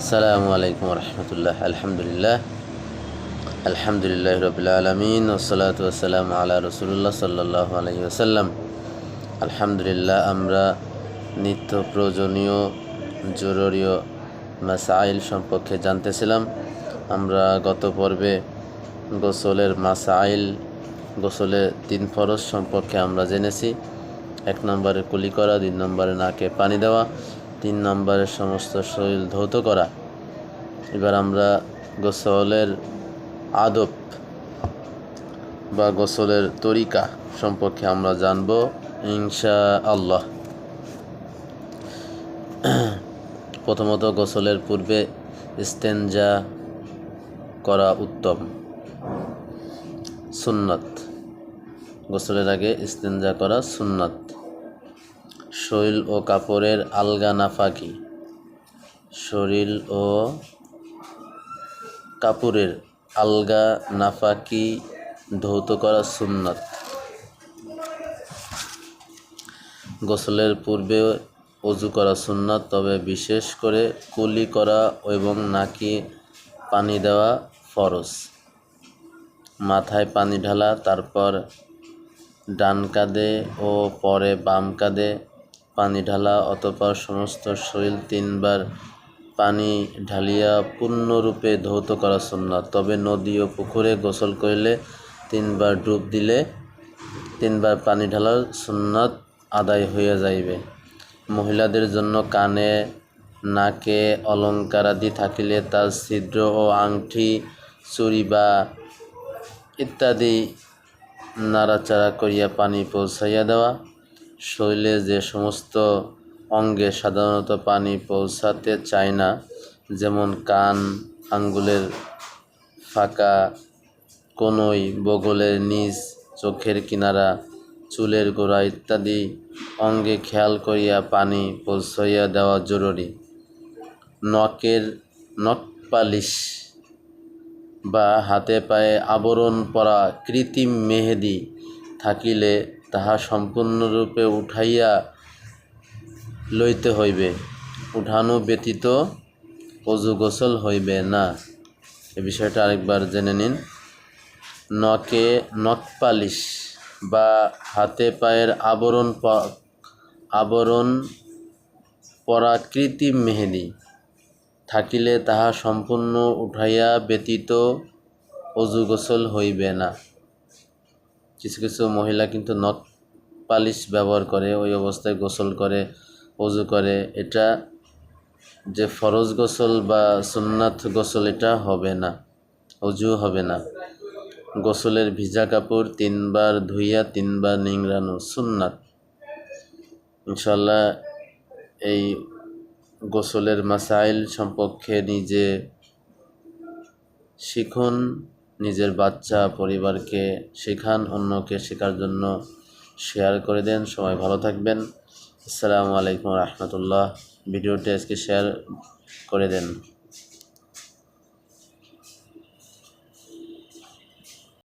আসসালামু আলাইকুম রহমতুল্লাহ। আলহামদুলিল্লাহ রবিল আলমিন ওসলাত ওসালাম আলা রসুল্লাহ সাল্লাহ আলাইহি ওসাল্লাম। আলহামদুলিল্লাহ, আমরা নিত্য প্রয়োজনীয় জরুরীয় মাসাইল সম্পর্কে জানতেছিলাম। আমরা গত পর্বে গোসলের মাসাইল, গোসলের 3 ফরজ সম্পর্কে আমরা জেনেছি। 1 নম্বরে কুলি করা, 2 নম্বরে নাকে পানি দেওয়া, 3 নম্বরে সমস্ত শরীর ধৌত করা। এবার আমরা গোসলের আদব বা গোসলের তরিকা সম্পর্কে আমরা জানব ইনশাআল্লাহ। প্রথমত, গোসলের পূর্বে ইস্তেনজা করা উত্তম, সুন্নত। গোসলের আগে ইস্তেনজা করা সুন্নত। শরীর ও কাপড়ের আলগা নাফাকি, শরীর ও কাপড়ের আলগা নাফাকি ধৌত করা সুন্নত। গোসলের পূর্বে ওযু করা সুন্নত, তবে বিশেষ করে কুলি করা এবং নাকে পানি দেওয়া ফরজ। মাথায় পানি ঢালা, তারপর ডান কাঁধে ও পরে বাম কাঁধে পানি ঢালা, অতঃপর সমস্ত শরীর 3 বার পানি ঢালিয়া পূর্ণরূপে ধৌত করা সুন্নাত। তবে নদী ও পুকুরে গোসল করলে 3 বার ডুব দিলে 3 বার পানি ঢালার সুন্নাত আদায় হয়ে যাইবে। মহিলাদের জন্য কানে নাকে অলঙ্কারাদি থাকিলে তার ছিদ্র ও আংটি, চুড়ি বা ইত্যাদি নাড়াচাড়া করিয়া পানি পৌঁছাইয়া দেওয়া। শরীরে যে সমস্ত অঙ্গে সাধারণত পানি পৌঁছাতে চায় না, যেমন কান, আঙ্গুলের ফাঁকা, কনুই, বগলের নিচ, চোখের কিনারা, চুলের গোড়া ইত্যাদি অঙ্গে খেয়াল করিয়া পানি পৌঁছাইয়া দেওয়া জরুরি। নখপালিশ বা হাতে পায়ে আবরণ পরা কৃত্রিম মেহেদি থাকিলে তাহা সম্পূর্ণরূপে উঠাইয়া লইতে হইবে। উঠানো ব্যতীত ওযু গোসল হইবে না। এ বিষয়টা আরেকবার জেনে নিন। নখপালিশ বা হাতে পায়ের আবরণ পরা কৃত্রিম মেহেদি থাকিলে তাহা সম্পূর্ণ উঠাইয়া ব্যতীত ওযু গোসল হইবে না। কিছু কিছু মহিলা কিন্তু নখ পালিশ ব্যবহার করে, ওই অবস্থায় গোসল করে, ওযু করে। এটা যে ফরজ গোসল বা সুন্নাত গোসল, এটা হবে না, ওযু হবে না। গোসলের ভিজা কাপড় 3 বার ধুইয়া 3 বার নিংড়ানো সুন্নাত। ইনশাআল্লাহ এই গোসলের মাসাইল সম্পর্কে নিজে শিখুন, নিজের বাচ্চা পরিবারকে শেখান, অন্যকে শেখার জন্য শেয়ার করে দেন। সবাই ভালো থাকবেন। আসসালামু আলাইকুম রহমতুল্লাহ। ভিডিওটি আজকে শেয়ার করে দেন।